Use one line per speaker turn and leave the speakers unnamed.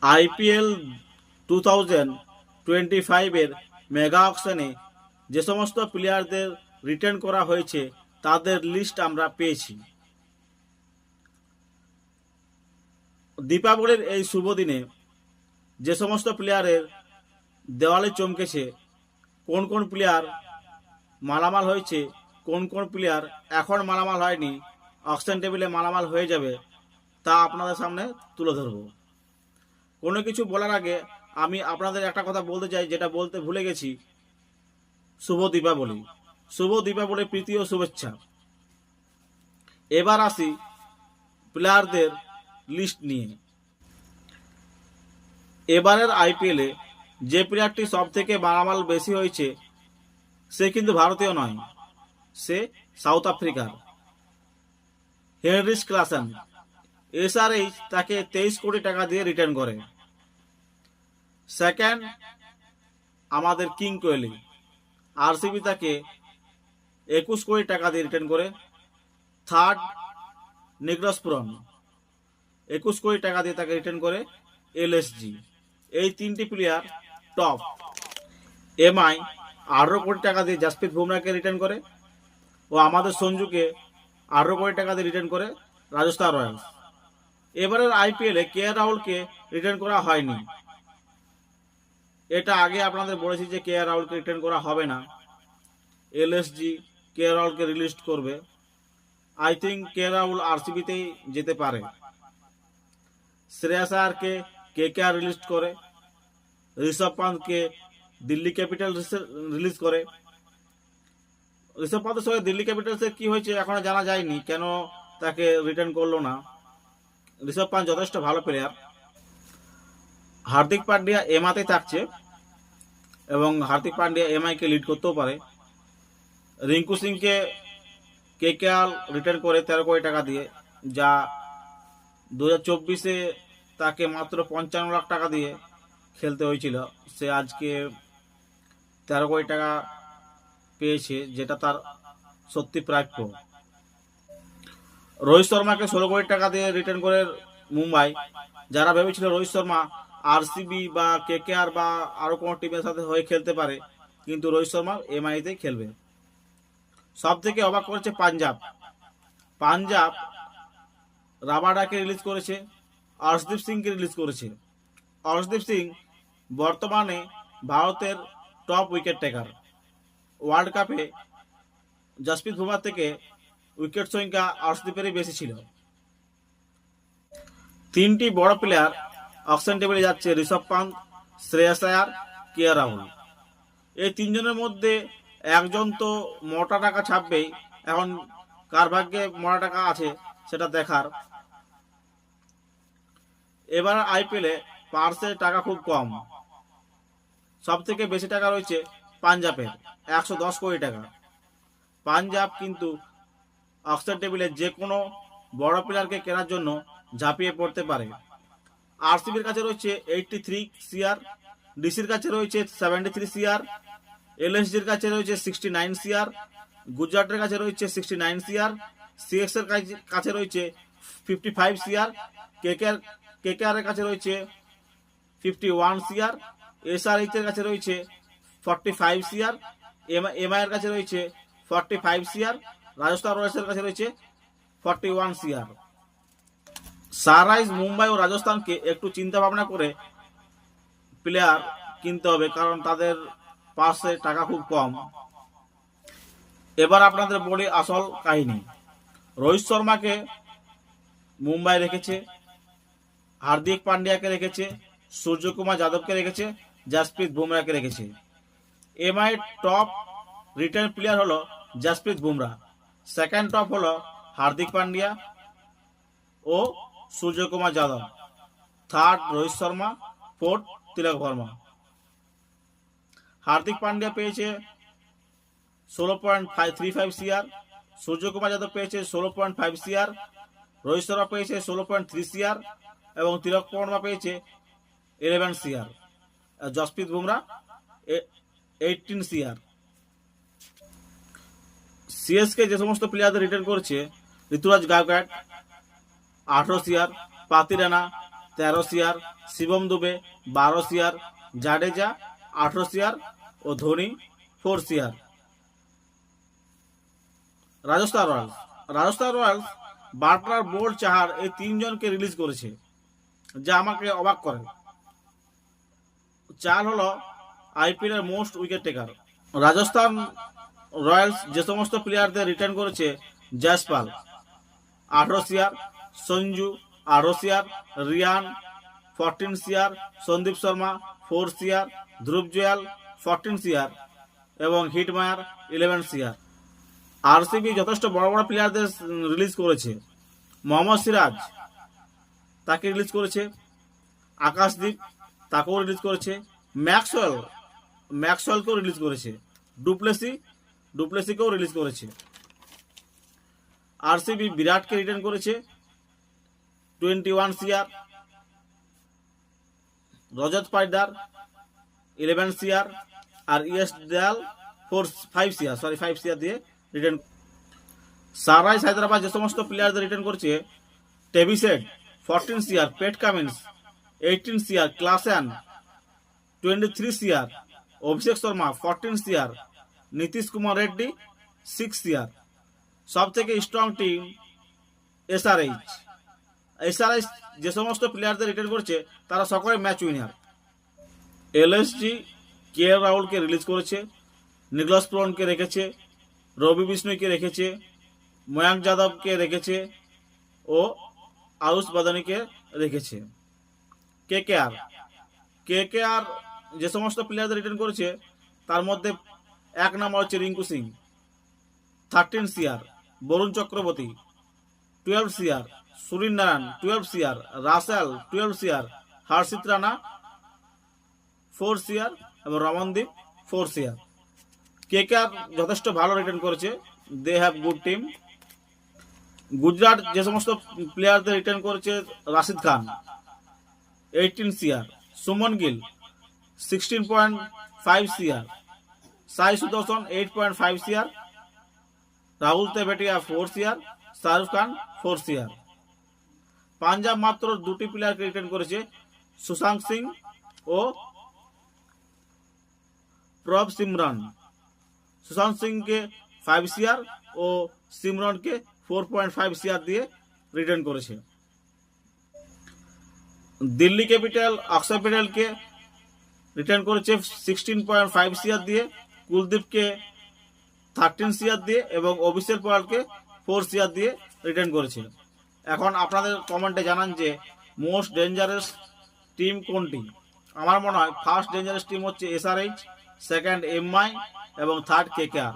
IPL 2025-এর mega অকশনে যে সমস্ত প্লেয়ারদের রিটার্ন করা হয়েছে তাদের লিস্ট আমরা পেয়েছি। দীপাবলির এই শুভ দিনে যে সমস্ত প্লেয়ারের দেওয়ালে চমকেছে, কোন কোন প্লেয়ার মালামাল হয়েছে, কোন কোন প্লেয়ার এখন মালামাল হয়নি, অকশন টেবিলে মালামাল হয়ে যাবে, তা আপনাদের সামনে তুলে ধরব। কোনো কিছু বলার আগে আমি আপনাদের একটা কথা বলতে চাই, যেটা বলতে ভুলে গেছি। শুভ দীপাবলি, শুভ দীপাবলির প্রীতি ও শুভেচ্ছা। এবার আসি প্লেয়ারদের লিস্ট নিয়ে। এবারের আইপিএলে যে প্লেয়ারটি সব থেকে মালামাল বেশি হয়েছে সে কিন্তু ভারতীয় নয়, সে সাউথ আফ্রিকার হেনরিচ ক্লাসেন। এসআরএইচ তাকে 23 কোটি টাকা দিয়ে রিটার্ন করে। সেকেন্ড আমাদের কিং কোহলি, আরসিবি তাকে 21 কোটি টাকা দিয়ে রিটার্ন করে। থার্ড নিকলাস পুরন, 21 কোটি টাকা দিয়ে তাকে রিটার্ন করে এলএসজি। এই তিনটি প্লেয়ার টপ। এমআই 18 কোটি টাকা দিয়ে জাসপ্রীত বুমরাকে রিটার্ন করে ও আমাদের সঞ্জুকে 18 কোটি টাকা দিয়ে রিটার্ন করে রাজস্থান রয়্যালস। এবারের আইপিএলে কে রাহুলকে রিটার্ন করা হয়নি। এটা আগে আপনাদের বলেছি যে কে রাহুলকে রিটার্ন করা হবে না, এলএসজি কে রাহুলকে রিলিজ করবে। আই থিঙ্ক কে রাহুল আরসিবিতেই যেতে পারে। শ্রেয়াস আয়ারকে কেকেআর রিলিজ করে, ঋষভ পান্তকে দিল্লি ক্যাপিটালস রিলিজ করে। ঋষভ পান্তের সঙ্গে দিল্লি ক্যাপিটালসের কি হয়েছে এখনো জানা যায়নি, কেন তাকে রিটার্ন করলো না। ঋষভ পান্ত যথেষ্ট ভালো প্লেয়ার। হার্দিক পান্ডিয়া এমআতে থাকছে এবং হার্দিক পান্ডিয়া এমআইকে লিড করতেও পারে। রিঙ্কু সিংকে কেকেআর রিটার্ন করে 13 কোটি টাকা দিয়ে, যা 2024-এ তাকে মাত্র 55 লাখ টাকা দিয়ে খেলতে হয়েছিল। সে আজকে 13 কোটি টাকা পেয়েছে, যেটা তার সত্যি প্রাপ্য। রোহিত শর্মাকে 16 কোটি টাকা দিয়ে রিটার্ন করে মুম্বাই। যারা ভেবেছিল রোহিত শর্মা আরসিবি বা কেকেআর বা আরো কোনো টিমের সাথে হয়ে খেলতে পারে, কিন্তু রোহিত শর্মা এমআইতেই খেলবে। সব থেকে অবাক করেছে পাঞ্জাব। পাঞ্জাব রাবাডাকে রিলিজ করেছে, অর্শদীপ সিংকে রিলিজ করেছে। অর্শদীপ সিং বর্তমানে ভারতের টপ উইকেট টেকার। ওয়ার্ল্ড কাপে জাসপ্রীত বুমরাহ থেকে উইকেট সংখ্যা অর্শদীপেরই বেশি ছিল। তিনটি বড় প্লেয়ার অকশন টেবিলে যাচ্ছে, ঋষভ পান্ত, শ্রেয়াস আয়ার, কে রাহুল। এই তিনজনের মধ্যে একজন তো মোটা টাকা ছাপবেই। এখন কার ভাগ্যে মোটা টাকা আছে সেটা দেখার। এবার আইপিএলে পার্সের টাকা খুব কম। সব থেকে বেশি টাকা রয়েছে পাঞ্জাবের, 110 কোটি টাকা। পাঞ্জাব কিন্তু অকশন টেবিলে যে কোনো বড় প্লেয়ারকে কেনার জন্য ঝাঁপিয়ে পড়তে পারে। আরসিবির কাছে রয়েছে 83 সিআর, ডিসির কাছে রয়েছে 73 সিআর, এলএসজির কাছে রয়েছে 69 সিআর, গুজরাটের কাছে রয়েছে 69 সিআর, সিএক্স এর কাছে রয়েছে 55 সিআর, কেকেআর এর কাছে রয়েছে 51 সিআর, এসআরএইচ এর কাছে রয়েছে 45 সিআর, এমআই এর কাছে রয়েছে 45 সিআর, রাজস্থান রয়্যালস এর কাছে রয়েছে 41 সিআর। সানরাইজ মুম্বাই ও রাজস্থানকে একটু চিন্তা ভাবনা করে প্লেয়ার কিনতে হবে, কারণ তাদের পাশে টাকা খুব কম। এবার আপনাদের বলি আসল কাহিনী। রোহিত শর্মাকে মুম্বাই রেখেছে, হার্দিক পান্ডিয়াকে রেখেছে, সূর্যকুমার যাদবকে রেখেছে, জাসপ্রীত বুমরাহকে রেখেছে। এমআই টপ রিটার্ন প্লেয়ার হলো জাসপ্রীত বুমরাহ, সেকেন্ড টপ হলো হার্দিক পান্ডিয়া ও সূর্যকুমার যাদব, থার্ড রোহিত শর্মা, ফোর্থ তিলক ভার্মা। হার্দিক পান্ডিয়া পেয়েছে 16.35 সিআর, সূর্যকুমার যাদব পেয়েছে 16.5 সিআর, রোহিত শর্মা পেয়েছে 16.3 সিআর এবং তিলক ভার্মা পেয়েছে 11 CR. Jasprit Bumrah 18 CR. CSK যে সমস্ত প্লেয়ারদের রিটার্ন করেছে, ঋতুরাজ Gaikwad 18 CR, Pathirana 13 CR, Shivam Dube 12 CR, Jadeja 18 CR ও Dhoni 4 CR. Rajasthan Royals Buttler, Boult, Chahar এই তিনজনকে রিলিজ করেছে, যা আমাকে অবাক করে। চার হলো আইপিএল এর most wicket taker. Rajasthan Royals যে সমস্ত প্লেয়ারদের রিটার্ন করেছে: জয়সপাল 18 CR, Sanju 18 CR, Riyan 14 CR, Sandeep Sharma 4 CR, Dhruv Jurel 14 CR এবং হিটমায়ার 11 সিআর। আরসিবি যথেষ্ট বড় বড় প্লেয়ারদের রিলিজ করেছে। মোহাম্মদ সিরাজ তাকে রিলিজ করেছে, আকাশদীপ তাকেও রিলিজ করেছে, ম্যাক্সওয়েলকেও রিলিজ করেছে, ডুপ্লেসিকেও রিলিজ করেছে। আরসিবি বিরাটকে রিটার্ন করেছে 21 সিআর, রজত পাইদার 11 সিআর আর ইএস দয়াল 5 সিআর দিয়ে রিটার্ন। সানরাইজ হায়দ্রাবাদ যে সমস্ত প্লেয়ারদের রিটার্ন করেছে: Travis Head 14 CR, Pat Cummins 18 CR, Klaasen 23 CR, Abhishek Sharma 14 CR, Nitish Kumar Reddy 6 CR. সব থেকে স্ট্রং টিম এসআরএইচ যে সমস্ত প্লেয়ারদের রিটার্ন করেছে তারা সকলে ম্যাচ উইনার। এলএসজি কে রাহুলকে রিলিজ করেছে, নিকলাস পুরনকে রেখেছে, রবি বিষ্ণুকে রেখেছে, ময়াঙ্ক যাদবকে রেখেছে ও আয়ুষ বাদানিকে রেখেছে। কেকেআর যে সমস্ত প্লেয়ারদের রিটার্ন করেছে তার মধ্যে 1 নম্বর হচ্ছে Rinku Singh 13 CR, Varun Chakravarthy 12 CR, Sunil Narine 12 CR, Russell 12 CR, Harshit Rana 4 CR এবং রমনদীপ 4 সিআর। কেকেআর যথেষ্ট ভালো রিটার্ন করেছে, they have good team. Gujarat যে সমস্ত প্লেয়ারদের রিটার্ন করেছে: Rashid Khan 18 CR, Shubman Gill 16.5 CR, Sai Sudharsan 8.5 CR, Rahul Tewatia 4 CR, Shahrukh Khan 4 CR. Punjab মাত্র 2টি প্লেয়ারকে রিটার্ন করেছে: সুশান্ত সিং ও প্রভ সিমরন। সুশান্ত সিংকে 5 সিআর ও সিমরনকে 4.5 সিআর দিয়ে রিটার্ন করেছে। দিল্লি ক্যাপিটাল অক্ষর প্যাটেলকে রিটার্ন করেছে 16.5 সিআর দিয়ে, কুলদীপকে 13 সিআর দিয়ে এবং অভিষেক পরালকে 4 সিআর দিয়ে রিটার্ন করেছে। এখন আপনাদের কমেন্টে জানান যে মোস্ট ডেঞ্জারাস টিম কোনটি। আমার মনে হয় ফার্স্ট ডেঞ্জারাস টিম হচ্ছে এসআরএইচ, সেকেন্ড এমআই এবং থার্ড কেকেআর।